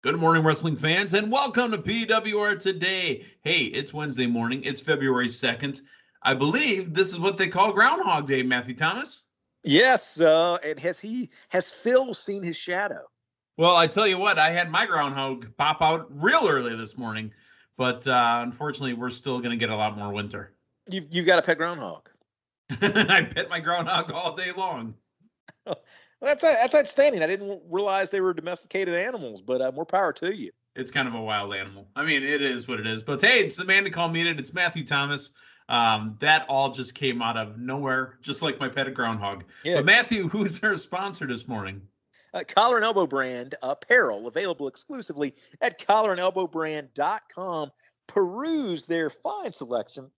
Good morning, wrestling fans, and welcome to PWR Today. Hey, it's Wednesday morning. It's February 2nd. I believe this is what they call Groundhog Day, Matthew Thomas. Yes, and has Phil seen his shadow? Well, I tell you what, I had my groundhog pop out real early this morning, but unfortunately, we're still going to get a lot more winter. You've got a pet groundhog. I pet my groundhog all day long. Well, that's outstanding. I didn't realize they were domesticated animals, but more power to you. It's kind of a wild animal. I mean, it is what it is. But hey, it's the man to call Meathead. It's Matthew Thomas. That all just came out of nowhere, just like my pet groundhog. Yeah. But Matthew, who's our sponsor this morning? Collar and Elbow brand apparel, available exclusively at collarandelbowbrand.com. Peruse their fine selection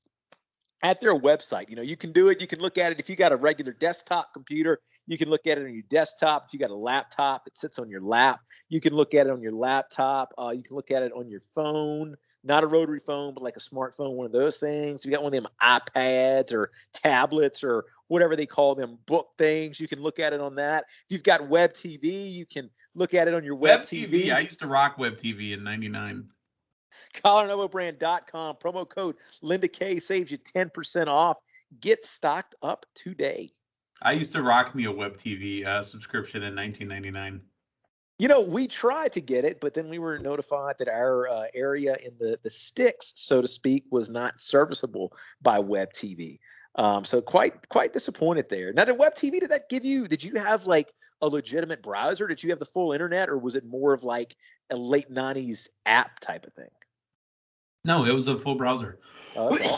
at their website. You know, you can do it. You can look at it. If you got a regular desktop computer, you can look at it on your desktop. If you got a laptop that sits on your lap, you can look at it on your laptop. You can look at it on your phone, not a rotary phone, but like a smartphone, one of those things. You got one of them iPads or tablets or whatever they call them, book things. You can look at it on that. If you've got web TV, you can look at it on your web TV. I used to rock web TV in 99. collarandelbowbrand.com. Promo code Linda K saves you 10% off. Get stocked up today. I used to rock me a web TV subscription in 1999. You know, we tried to get it, but then we were notified that our area in the sticks, so to speak, was not serviceable by web TV. So quite disappointed there. Now, did web TV, did you have like a legitimate browser? Did you have the full internet, or was it more of like a late 90s app type of thing? No, it was a full browser. Okay.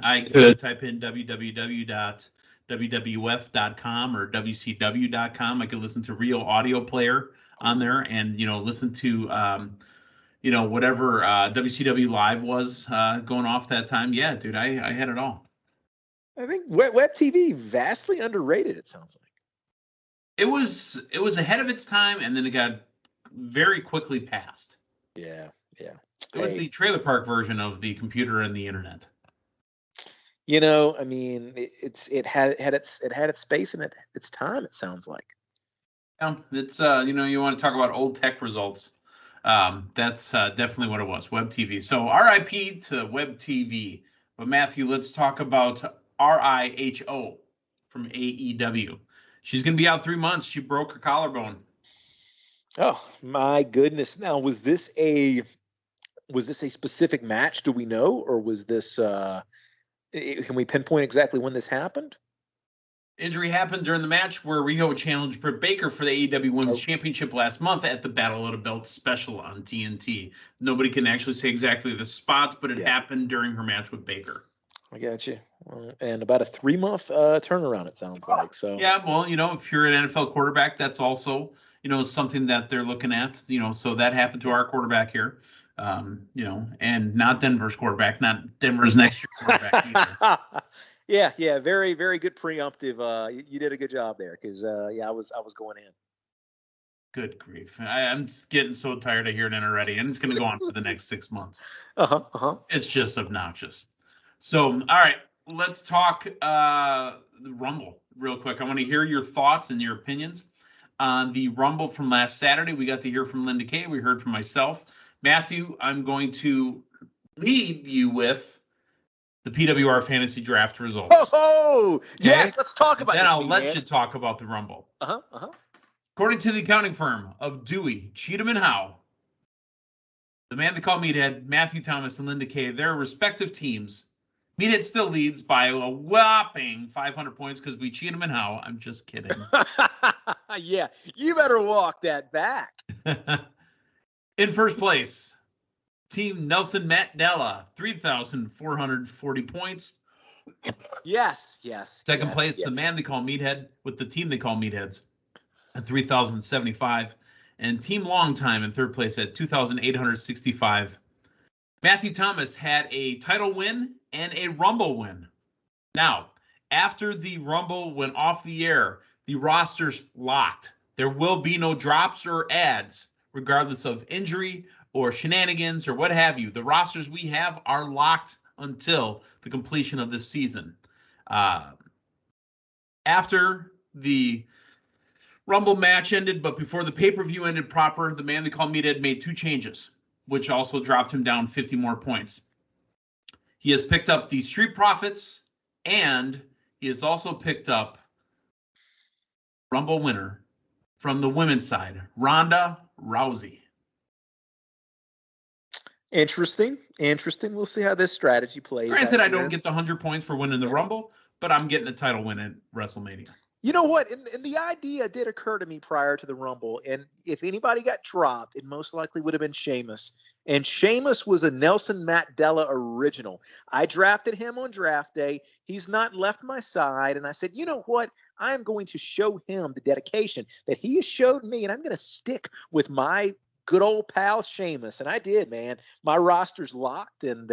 I could type in www.wwf.com or wcw.com. I could listen to Riho audio player on there and, listen to, whatever WCW Live was going off that time. Yeah, dude, I had it all. I think web TV vastly underrated, it sounds like. It was ahead of its time, and then it got very quickly passed. Yeah. It was the trailer park version of the computer and the internet. You know, I mean, it had its space and its time. It sounds like. Yeah, it's you want to talk about old tech results. That's definitely what it was. Web TV. So RIP to web TV. But Matthew, let's talk about Riho from AEW. She's going to be out 3 months. She broke her collarbone. Oh my goodness! Now, was this a specific match? Do we know, or was this? Can we pinpoint exactly when this happened? Injury happened during the match where Riho challenged Britt Baker for the AEW Women's Championship last month at the Battle of the Belts special on TNT. Nobody can actually say exactly the spots, but it happened during her match with Baker. I got you. And about a 3-month turnaround, it sounds like. So yeah, well, if you're an NFL quarterback, that's also something that they're looking at. So that happened to our quarterback here. And not Denver's quarterback, not Denver's next year quarterback either. Yeah, very, very good preemptive. You did a good job there because I was going in. Good grief! I'm just getting so tired of hearing it already, and it's going to go on for the next 6 months. It's just obnoxious. So, all right, let's talk the Rumble real quick. I want to hear your thoughts and your opinions on the Rumble from last Saturday. We got to hear from Linda K. We heard from myself. Matthew, I'm going to lead you with the PWR fantasy draft results. Oh, yes, let's talk about that. Then I'll let you talk about the Rumble. According to the accounting firm of Dewey, Cheatham and Howe, the man they call Meathead, Matthew Thomas and Linda Kay, their respective teams, Meathead still leads by a whopping 500 points because we cheat him and Howe. I'm just kidding. Yeah, you better walk that back. In first place, Team Nelson Mandela, 3,440 points. Yes. Second place, the man they call Meathead with the team they call Meatheads at 3,075. And Team Long Time in third place at 2,865. Matthew Thomas had a title win and a Rumble win. Now, after the Rumble went off the air, the roster's locked. There will be no drops or ads, regardless of injury or shenanigans or what have you. The rosters we have are locked until the completion of this season. After the Rumble match ended, but before the pay-per-view ended proper, the man they call Meathead made 2 changes, which also dropped him down 50 more points. He has picked up the Street Profits, and he has also picked up Rumble winner from the women's side, Ronda Rousey. Interesting. We'll see how this strategy plays. Granted, I don't get the 100 points for winning the Rumble, but I'm getting a title win at WrestleMania. You know what? And the idea did occur to me prior to the Rumble. And if anybody got dropped, it most likely would have been Sheamus. And Sheamus was a Nelson Mandela original. I drafted him on draft day. He's not left my side. And I said, you know what? I am going to show him the dedication that he has showed me. And I'm going to stick with my good old pal Sheamus. And I did, man. My roster's locked. And,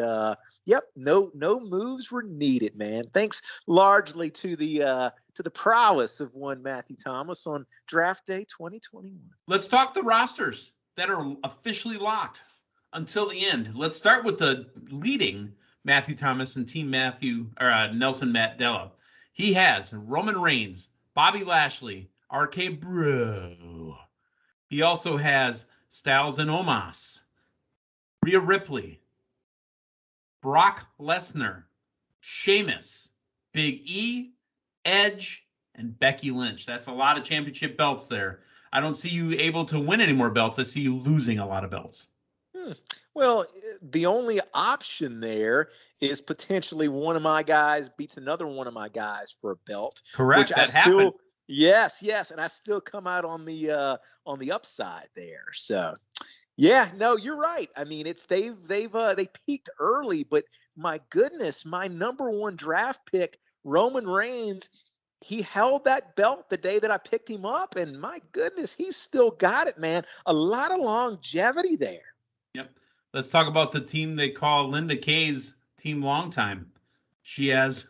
yep, no moves were needed, man. Thanks largely to the prowess of one Matthew Thomas on draft day 2021. Let's talk the rosters that are officially locked until the end. Let's start with the leading Matthew Thomas and Team Nelson Mandela. He has Roman Reigns, Bobby Lashley, RK Bro. He also has Styles and Omos, Rhea Ripley, Brock Lesnar, Sheamus, Big E, Edge, and Becky Lynch. That's a lot of championship belts there. I don't see you able to win any more belts. I see you losing a lot of belts. Well, the only option there is potentially one of my guys beats another one of my guys for a belt. Correct. That happened. Yes, and I still come out on the upside there. So, yeah, no, you're right. I mean, they peaked early, but my goodness, my number one draft pick, Roman Reigns, he held that belt the day that I picked him up, and my goodness, he's still got it, man. A lot of longevity there. Yep. Let's talk about the team they call Linda Kay's team long time. She has,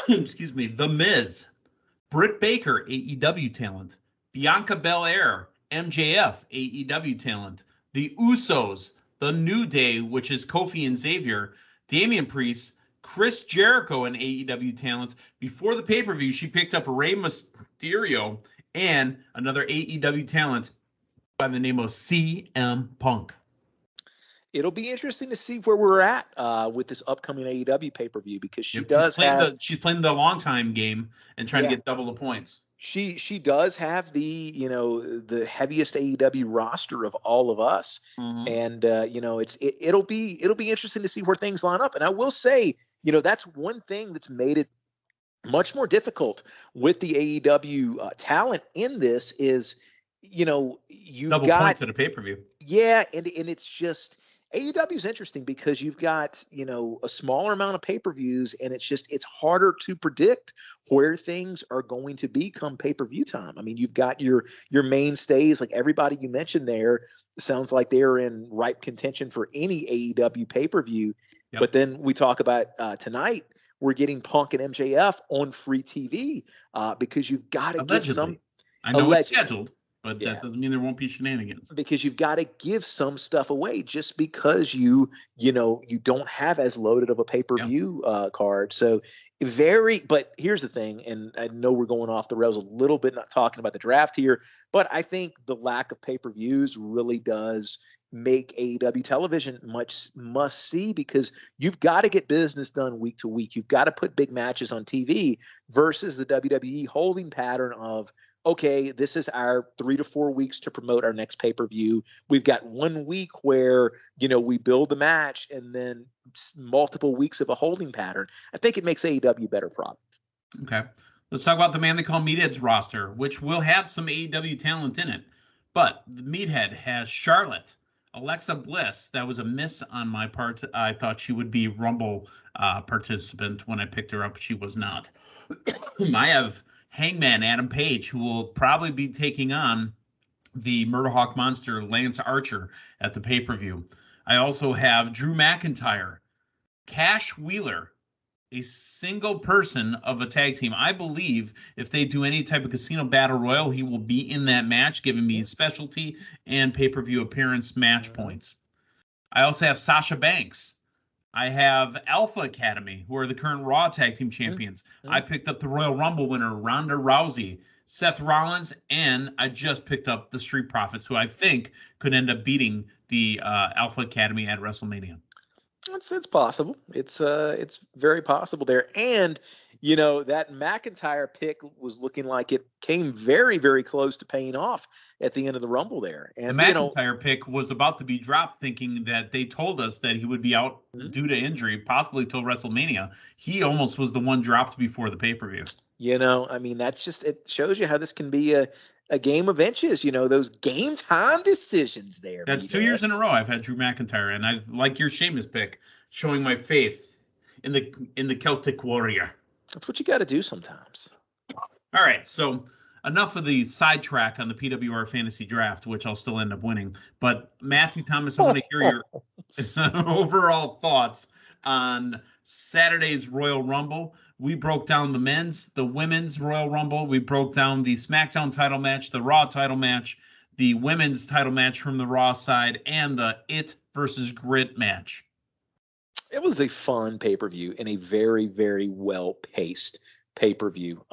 excuse me, The Miz, Britt Baker, AEW talent, Bianca Belair, MJF, AEW talent, the Usos, The New Day, which is Kofi and Xavier, Damian Priest, Chris Jericho, an AEW talent. Before the pay-per-view, she picked up Rey Mysterio and another AEW talent by the name of CM Punk. It'll be interesting to see where we're at with this upcoming AEW pay-per-view because she's playing the long time game and trying to get double the points. She does have the heaviest AEW roster of all of us, and it'll be interesting to see where things line up. And I will say, that's one thing that's made it much more difficult with the AEW talent in this is, you've double got points at a pay-per-view. Yeah, and it's just AEW is interesting because you've got, a smaller amount of pay-per-views, and it's harder to predict where things are going to be come pay-per-view time. I mean, you've got your mainstays, like everybody you mentioned there sounds like they're in ripe contention for any AEW pay-per-view. Yep. But then we talk about tonight, we're getting Punk and MJF on free TV because you've got to give some. I know it's scheduled. But that doesn't mean there won't be shenanigans. Because you've got to give some stuff away just because you don't have as loaded of a pay-per-view card. So but here's the thing, and I know we're going off the rails a little bit, not talking about the draft here, but I think the lack of pay-per-views really does make AEW television much must-see because you've got to get business done week to week. You've got to put big matches on TV versus the WWE holding pattern of, okay, this is our 3 to 4 weeks to promote our next pay-per-view. We've got 1 week where, we build the match and then multiple weeks of a holding pattern. I think it makes AEW a better product. Okay. Let's talk about the man they call Meathead's roster, which will have some AEW talent in it. But the Meathead has Charlotte, Alexa Bliss. That was a miss on my part. I thought she would be Rumble participant when I picked her up. She was not. I have Hangman Adam Page, who will probably be taking on the Murderhawk Monster Lance Archer at the pay-per-view. I also have Drew McIntyre, Cash Wheeler, a single person of a tag team. I believe if they do any type of casino battle royal, he will be in that match, giving me specialty and pay-per-view appearance match points. I also have Sasha Banks. I have Alpha Academy, who are the current Raw Tag Team Champions. I picked up the Royal Rumble winner, Ronda Rousey. Seth Rollins, and I just picked up the Street Profits, who I think could end up beating the Alpha Academy at WrestleMania. It's possible. It's very possible there. And that McIntyre pick was looking like it came very, very close to paying off at the end of the Rumble there. And the McIntyre pick was about to be dropped, thinking that they told us that he would be out due to injury, possibly till WrestleMania. He almost was the one dropped before the pay-per-view. That's just, it shows you how this can be a game of inches, those game time decisions there. That's 2 years in a row I've had Drew McIntyre, and I like your Sheamus pick, showing my faith in the Celtic Warrior. That's what you got to do sometimes. All right, so enough of the sidetrack on the PWR fantasy draft, which I'll still end up winning. But Matthew Thomas, I want to hear your overall thoughts on Saturday's Royal Rumble. We broke down the men's, the women's Royal Rumble. We broke down the SmackDown title match, the Raw title match, the women's title match from the Raw side, and the It versus Grit match. It was a fun pay-per-view and a very, very well-paced pay-per-view.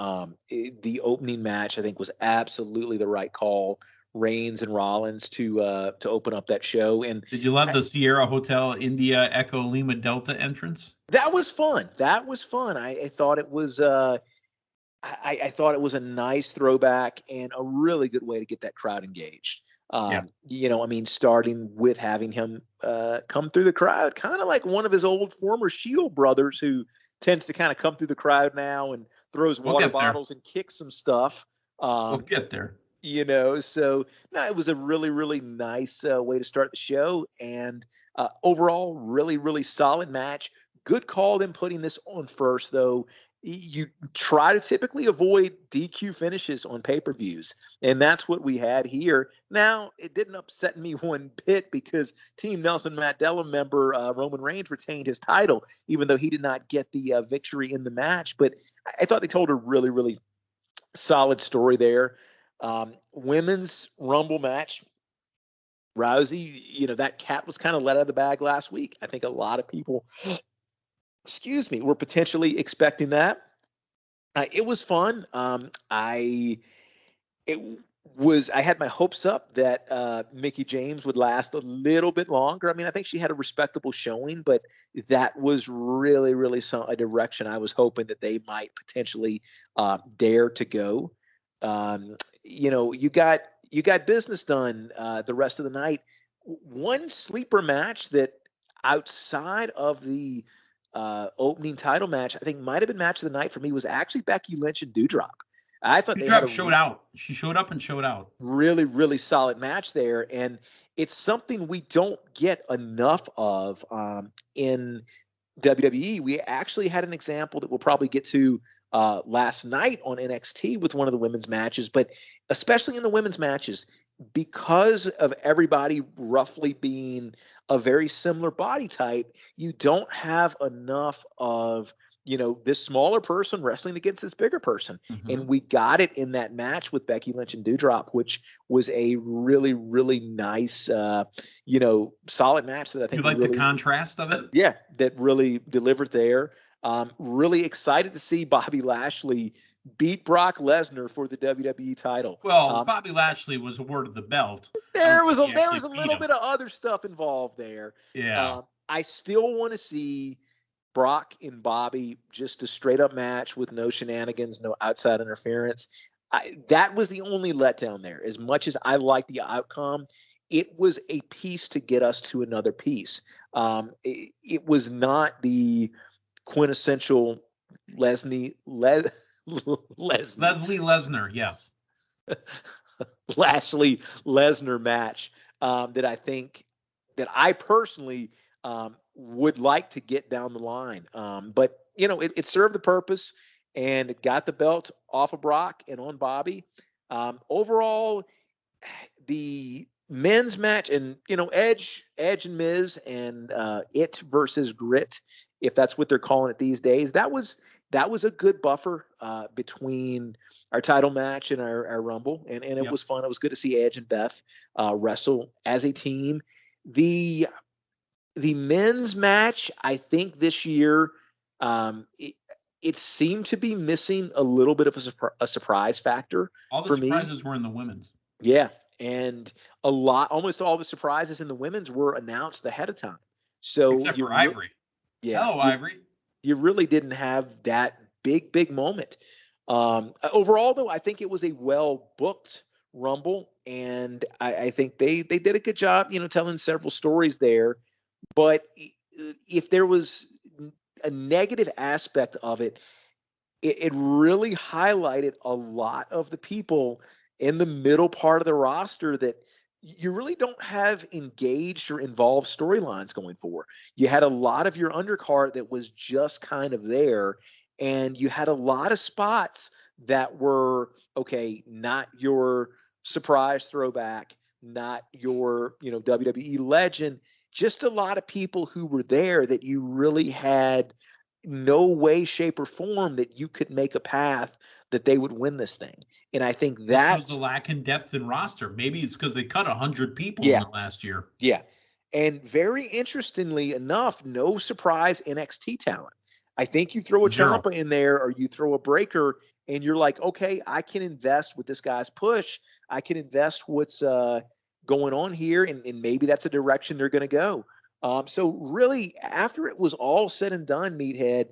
The opening match, I think, was absolutely the right call. Reigns and Rollins to open up that show. And did you love the Sierra Hotel India Echo Lima Delta entrance? That was fun. I thought it was I thought it was a nice throwback and a really good way to get that crowd engaged. Starting with having him come through the crowd, kind of like one of his old former Shield brothers who tends to kind of come through the crowd now and throws water bottles and kicks some stuff. We'll get there. So no, it was a really, really nice way to start the show. And overall, really, really solid match. Good call them putting this on first, though. You try to typically avoid DQ finishes on pay-per-views, and that's what we had here. Now, it didn't upset me one bit because Team Nelson Mandela member Roman Reigns retained his title, even though he did not get the victory in the match. But I thought they told a really, really solid story there. Women's Rumble match, Rousey, that cat was kind of let out of the bag last week. I think a lot of people were potentially expecting that. It was fun. I had my hopes up that Mickie James would last a little bit longer. I think she had a respectable showing, but that was really, really a direction I was hoping that they might potentially dare to go. You got business done the rest of the night. One sleeper match that outside of the opening title match, I think might have been match of the night for me, was actually Becky Lynch and Doudrop. I thought Doudrop showed out. She showed up and showed out. Really, really solid match there, and it's something we don't get enough of in WWE. We actually had an example that we'll probably get to last night on NXT with one of the women's matches, but especially in the women's matches, because of everybody roughly being a very similar body type, you don't have enough of, this smaller person wrestling against this bigger person. Mm-hmm. And we got it in that match with Becky Lynch and Doudrop, which was a really, really nice, solid match that I think. You like the contrast of it? Yeah, that really delivered there. Really excited to see Bobby Lashley beat Brock Lesnar for the WWE title. Well, Bobby Lashley was awarded the belt. There was a little bit of other stuff involved there. Yeah. I still want to see Brock and Bobby, just a straight up match with no shenanigans, no outside interference. That was the only letdown there. As much as I like the outcome, it was a piece to get us to another piece. It was not the quintessential Leslie Lesnar, yes. Lashley Lesnar match that I personally would like to get down the line. But it served the purpose, and it got the belt off of Brock and on Bobby. Overall, the men's match, and Edge and Miz and It versus Grit, if that's what they're calling it these days, that was a good buffer between our title match and our Rumble, and it was fun. It was good to see Edge and Beth wrestle as a team. The men's match, I think this year, it seemed to be missing a little bit of a surprise factor. All the for surprises me. were in the women's. Yeah, and almost all the surprises in the women's were announced ahead of time. So except for Ivory. Yeah, Hello, Ivory. You really didn't have that big moment. Overall, though, I think it was a well booked Rumble, and I think they did a good job, telling several stories there. But if there was a negative aspect of it, it really highlighted a lot of the people in the middle part of the roster that you really don't have engaged or involved storylines going for. You had a lot of your undercard that was just kind of there, and you had a lot of spots that were, okay, not your surprise throwback, not your, WWE legend, just a lot of people who were there that you really had no way, shape, or form that you could make a path that they would win this thing. And I think that was the lack in depth in roster. Maybe it's because they cut 100 people Yeah. in the last year. Yeah. And very interestingly enough, no surprise NXT talent. I think you throw a Zero. Ciampa in there or you throw a Breaker and you're like, okay, I can invest with this guy's push. I can invest what's going on here, and maybe that's a direction they're going to go. So really, after it was all said and done, Meathead,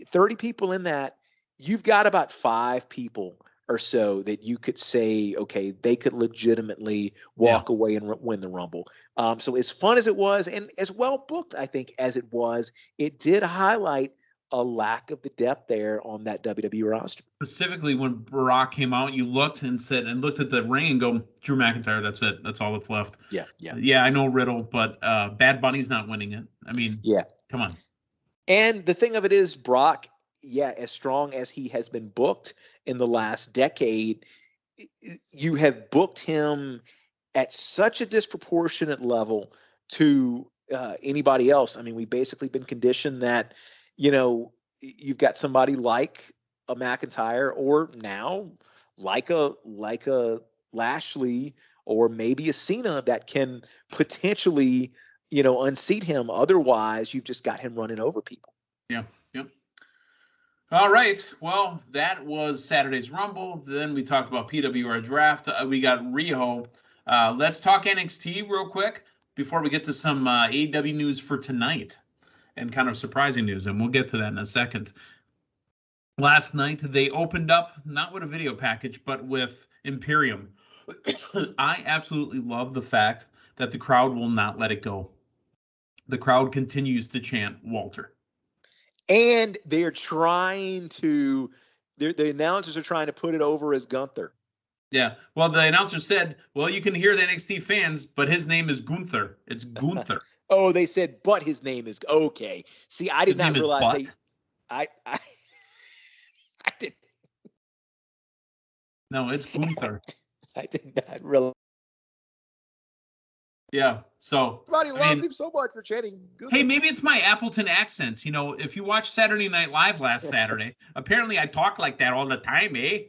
30 people in that, you've got about 5 people or so that you could say, okay, they could legitimately walk away and win the Rumble. So as fun as it was, and as well booked, I think, as it was, it did highlight a lack of the depth there on that WWE roster. Specifically, when Barack came out, you looked at the ring and go, Drew McIntyre, that's it. That's all that's left. Yeah, I know Riddle, but Bad Bunny's not winning it. I mean, come on. And the thing of it is, Brock, as strong as he has been booked in the last decade, you have booked him at such a disproportionate level to anybody else. I mean, we've basically been conditioned that, you've got somebody like a McIntyre, or now like a Lashley, or maybe a Cena that can potentially, unseat him. Otherwise, you've just got him running over people. Yeah. Yep. All right. Well, that was Saturday's Rumble. Then we talked about PWR draft. We got Riho. Let's talk NXT real quick before we get to some AEW news for tonight and kind of surprising news, and we'll get to that in a second. Last night, they opened up, not with a video package, but with Imperium. I absolutely love the fact that the crowd will not let it go. The crowd continues to chant Walter. And they're trying to, the announcers are trying to put it over as Gunther. Yeah. Well, the announcer said, well, you can hear the NXT fans, but his name is Gunther. It's Gunther. Oh, they said, but his name is, okay. See, I did not realize I did. No, it's Gunther. I did not realize. Yeah, so everybody loves him so much they're chanting Gunther. Hey, maybe it's my Appleton accent. If you watch Saturday Night Live last Saturday, apparently I talk like that all the time, eh?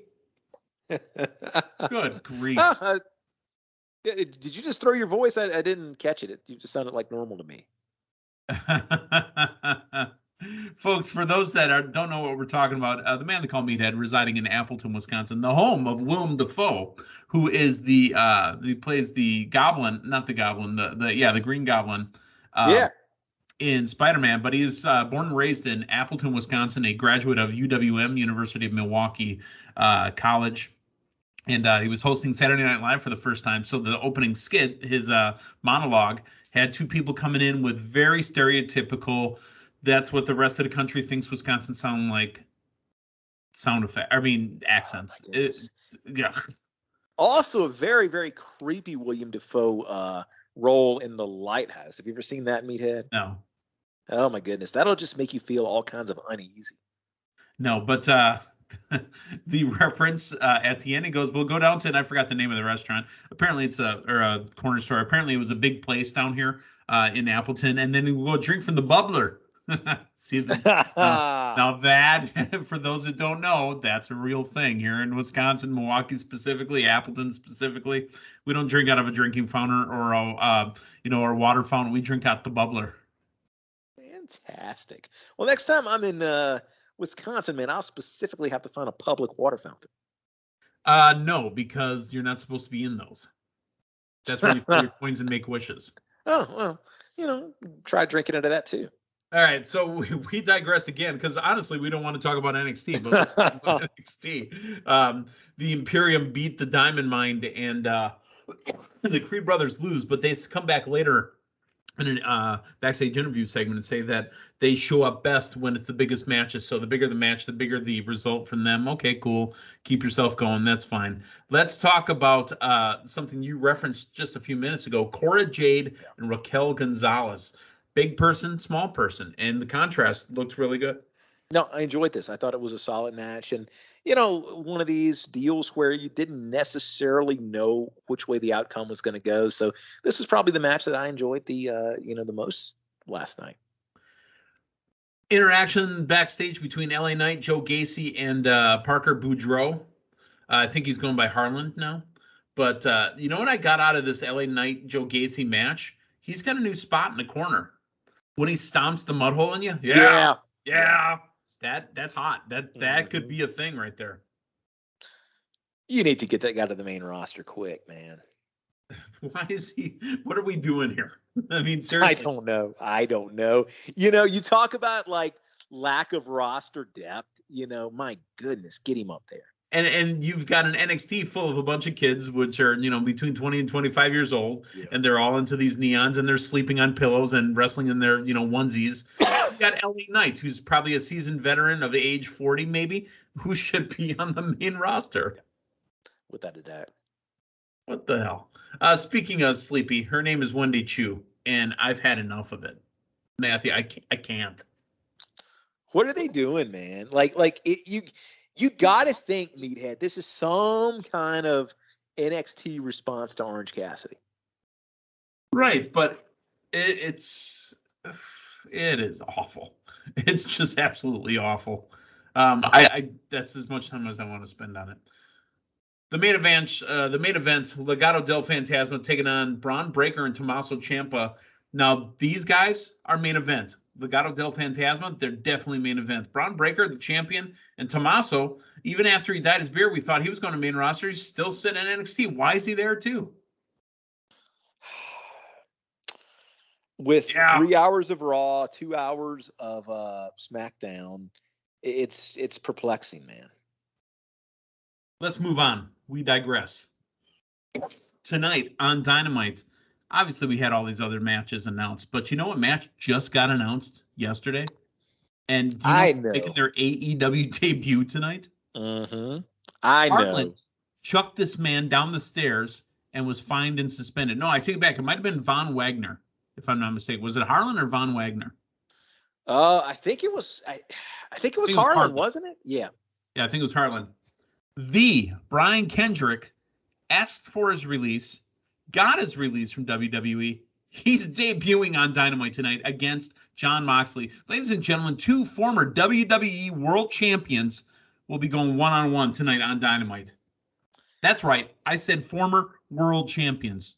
Good grief. Did you just throw your voice? I didn't catch it. You just sounded like normal to me. Folks, for those that don't know what we're talking about, the man they call Meathead, residing in Appleton, Wisconsin, the home of Willem Dafoe, who is he plays the Goblin, not the Goblin, the Green Goblin, in Spider-Man. But he's born and raised in Appleton, Wisconsin, a graduate of UWM, University of Milwaukee College. And he was hosting Saturday Night Live for the first time. So the opening skit, his monologue, had 2 people coming in with very stereotypical, that's what the rest of the country thinks Wisconsin sound like, accents. Yeah. Also a very, very creepy William Dafoe role in The Lighthouse. Have you ever seen that, Meathead? No. Oh, my goodness. That'll just make you feel all kinds of uneasy. No, but the reference at the end, it goes, we'll go down to, and I forgot the name of the restaurant. Apparently it's a corner store. Apparently it was a big place down here in Appleton. And then we'll go drink from the bubbler. See that? Now that, for those that don't know, that's a real thing here in Wisconsin, Milwaukee specifically, Appleton specifically. We don't drink out of a drinking fountain or a water fountain. We drink out the bubbler. Fantastic. Well, next time I'm in Wisconsin, man, I'll specifically have to find a public water fountain. No, because you're not supposed to be in those. That's where you throw your coins and make wishes. Oh, well, try drinking out of that too. All right, so we digress again because honestly, we don't want to talk about NXT, but let's talk about NXT. The Imperium beat the Diamond Mine, and the Creed brothers lose, but they come back later in a backstage interview segment and say that they show up best when it's the biggest matches. So the bigger the match, the bigger the result from them. Okay, cool. Keep yourself going. That's fine. Let's talk about something you referenced just a few minutes ago. Cora Jade and Raquel Gonzalez. Big person, small person. And the contrast looks really good. No, I enjoyed this. I thought it was a solid match. And, one of these deals where you didn't necessarily know which way the outcome was going to go. So this is probably the match that I enjoyed the most last night. Interaction backstage between LA Knight, Joe Gacy, and Parker Boudreaux. I think he's going by Harlan now. But you know what I got out of this LA Knight, Joe Gacy match? He's got a new spot in the corner. When he stomps the mud hole in you. Yeah. That's hot. That could be a thing right there. You need to get that guy to the main roster quick, man. Why is he? What are we doing here? I mean, seriously. I don't know. You talk about like lack of roster depth. My goodness, get him up there. And you've got an NXT full of a bunch of kids, which are, between 20 and 25 years old, and they're all into these neons, and they're sleeping on pillows and wrestling in their, onesies. You've got LA Knight, who's probably a seasoned veteran of age 40, maybe, who should be on the main roster. Without a doubt. What the hell? Speaking of sleepy, her name is Wendy Chu, and I've had enough of it. Matthew, I can't. What are they doing, man? You got to think, Meathead, this is some kind of NXT response to Orange Cassidy. Right, but it is awful. It's just absolutely awful. That's as much time as I want to spend on it. The main event, Legado del Fantasma taking on Braun Breaker and Tommaso Ciampa. Now, these guys are main event. Legado del Fantasma, they're definitely main event. Braun Breaker, the champion, and Tommaso, even after he dyed his beard, we thought he was going to main roster. He's still sitting in NXT. Why is he there too? With 3 hours of Raw, 2 hours of SmackDown, it's perplexing, man. Let's move on. We digress. Tonight on Dynamite, obviously we had all these other matches announced, but you know what match just got announced yesterday? And do you know making their AEW debut tonight? Mm-hmm. I know. Chucked this man down the stairs and was fined and suspended. No, I take it back. It might have been Von Wagner, if I'm not mistaken. Was it Harlan or Von Wagner? I think it was. I think it was Harlan, wasn't it? Yeah. Yeah, I think it was Harlan. The Brian Kendrick asked for his release, got his release from WWE. He's debuting on Dynamite tonight against Jon Moxley. Ladies and gentlemen, two former WWE World Champions will be going one-on-one tonight on Dynamite. That's right. I said former World Champions.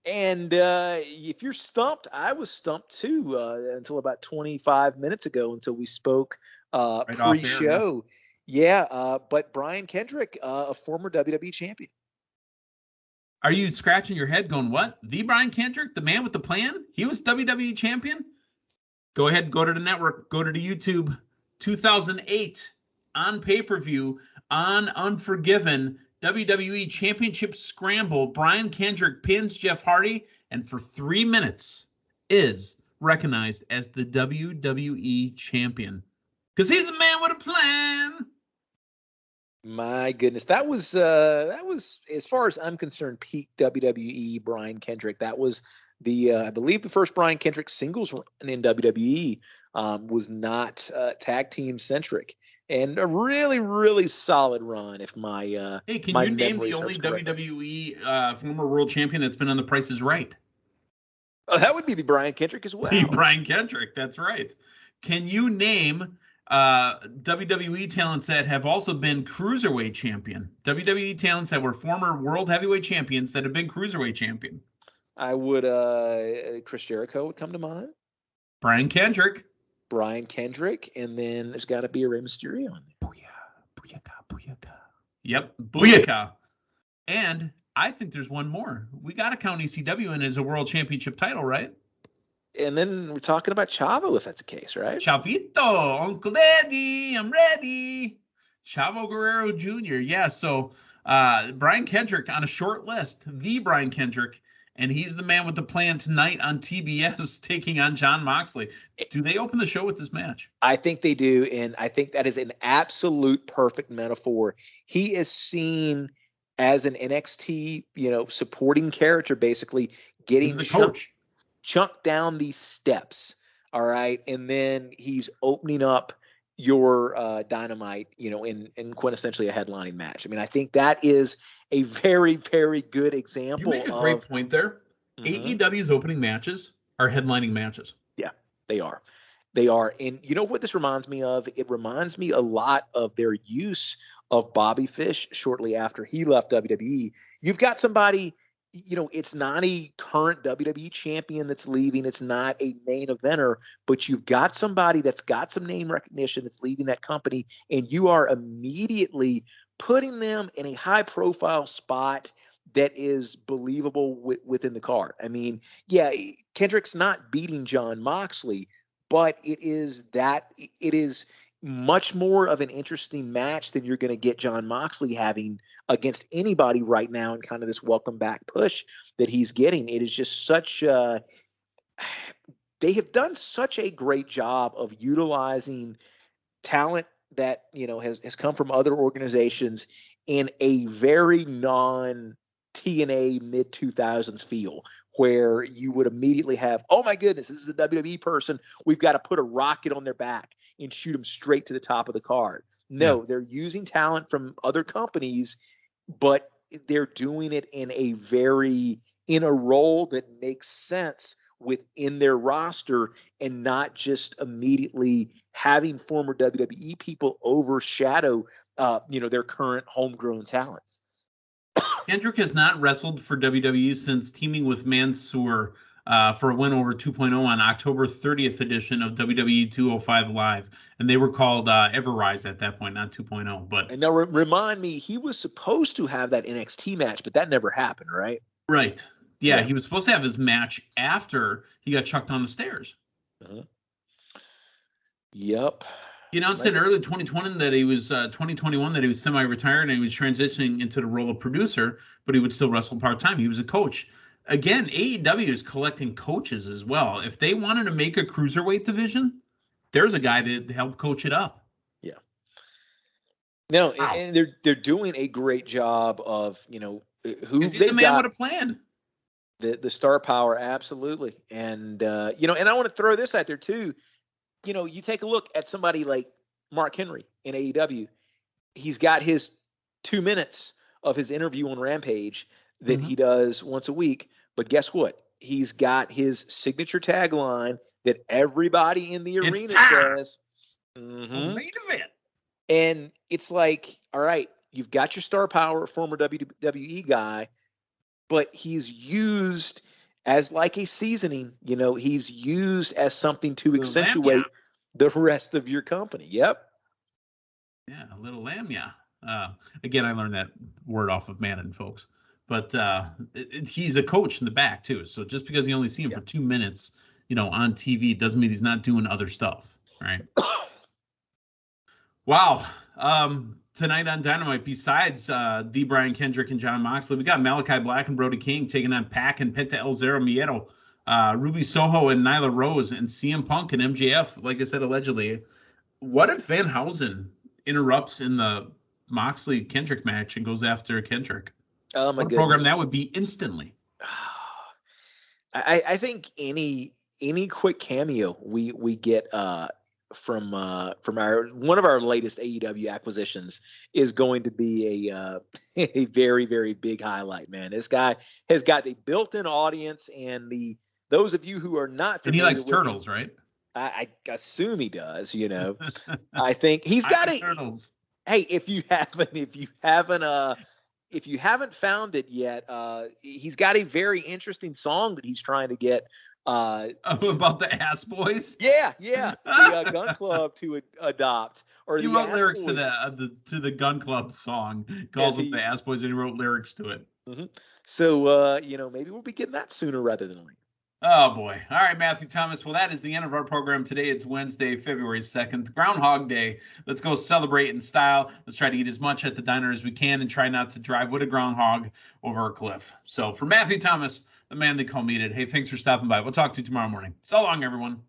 And if you're stumped, I was stumped too until about 25 minutes ago until we spoke pre-show. But Brian Kendrick, a former WWE champion. Are you scratching your head going, what? The Brian Kendrick, the man with the plan? He was WWE champion? Go ahead, go to the network, go to the YouTube. 2008 on pay-per-view on Unforgiven, WWE Championship Scramble. Brian Kendrick pins Jeff Hardy and for 3 minutes is recognized as the WWE champion. Because he's a man with a plan. My goodness, that was as far as I'm concerned, peak WWE Brian Kendrick. That was I believe the first Brian Kendrick singles run in WWE was not tag team centric, and a really, really solid run. If my hey, can you name the only WWE former world champion that's been on The Price is Right? Oh, that would be the Brian Kendrick as well. The Brian Kendrick, that's right. Can you name WWE talents that have also been cruiserweight champion? WWE talents that were former world heavyweight champions that have been cruiserweight champion. I would Chris Jericho would come to mind. Brian Kendrick. Brian Kendrick, and then there's got to be a Rey Mysterio in there. Booyaka. Yep, booyaka. And I think there's one more. We got to count ECW in as a world championship title, right? And then we're talking about Chavo, if that's the case, right? Chavito, Uncle Daddy, I'm ready. Chavo Guerrero Jr. Yeah, so Brian Kendrick on a short list, the Brian Kendrick, and he's the man with the plan tonight on TBS taking on Jon Moxley. Do they open the show with this match? I think they do, and I think that is an absolute perfect metaphor. He is seen as an NXT, supporting character, basically getting chunked down these steps. All right, and then he's opening up your Dynamite, in quintessentially a headlining match. I mean, I think that is a very, very good example. You make a great point there. AEW's opening matches are headlining matches. Yeah, they are. They are. And you know what this reminds me of? It reminds me a lot of their use of Bobby Fish shortly after he left WWE. You've got somebody, it's not a current WWE champion that's leaving. It's not a main eventer, but you've got somebody that's got some name recognition that's leaving that company, and you are immediately putting them in a high-profile spot that is believable within the card. I mean, yeah, Kendrick's not beating Jon Moxley, but it is much more of an interesting match than you're going to get Jon Moxley having against anybody right now in kind of this welcome back push that he's getting. It is just such they have done such a great job of utilizing talent that, has come from other organizations in a very non-TNA mid-2000s feel, where you would immediately have, oh my goodness, this is a WWE person. We've got to put a rocket on their back and shoot them straight to the top of the card. No, they're using talent from other companies, but they're doing it in a role that makes sense within their roster, and not just immediately having former WWE people overshadow, their current homegrown talent. Kendrick has not wrestled for WWE since teaming with Mansoor for a win over 2.0 on October 30th edition of WWE 205 Live. And they were called Everrise at that point, not 2.0. But and now remind me, he was supposed to have that NXT match, but that never happened, right? Right. Yeah, he was supposed to have his match after he got chucked down the stairs. Yep. He announced in early 2020 that he was 2021 that he was semi-retired and he was transitioning into the role of producer, but he would still wrestle part-time. He was a coach. Again, AEW is collecting coaches as well. If they wanted to make a cruiserweight division, there's a guy to help coach it up. Yeah. No, and they're doing a great job of, he's the man with a plan. The star power, absolutely. And and I want to throw this out there too. You take a look at somebody like Mark Henry in AEW. He's got his 2 minutes of his interview on Rampage that he does once a week. But guess what? He's got his signature tagline that everybody in the arena says. Main event. And it's like, all right, you've got your star power, former WWE guy, but he's used as like a seasoning. He's used as something to accentuate the rest of your company. Yep. Yeah, a little lamia. Again, I learned that word off of Madden, folks. But he's a coach in the back too. So just because you only see him for 2 minutes, on TV, doesn't mean he's not doing other stuff, right? Wow. Tonight on Dynamite, besides the Brian Kendrick and Jon Moxley, we got Malachi Black and Brody King taking on Pac and Penta El Zero Miedo, Ruby Soho and Nyla Rose, and CM Punk and MJF. Like I said, allegedly. What if Van Housen interrupts in the Moxley Kendrick match and goes after Kendrick? Oh my goodness. Program that would be instantly. I think any quick cameo we get from our one of our latest AEW acquisitions is going to be a very, very big highlight, man. This guy has got a built-in audience, and those of you who are not familiar, and he likes turtles, right? I assume he does. I think he's got turtles. Hey, if you haven't found it yet, he's got a very interesting song that he's trying to get About the Ass Boys. Yeah, the Gun Club to adopt, or he the wrote Ass lyrics Boys. to the Gun Club song, calls them the Ass Boys, and he wrote lyrics to it. Mm-hmm. So maybe we'll be getting that sooner rather than later. Oh boy! All right, Matthew Thomas. Well, that is the end of our program today. It's Wednesday, February 2nd, Groundhog Day. Let's go celebrate in style. Let's try to eat as much at the diner as we can, and try not to drive with a groundhog over a cliff. So, for Matthew Thomas, the man they call Meathead. Hey, thanks for stopping by. We'll talk to you tomorrow morning. So long, everyone.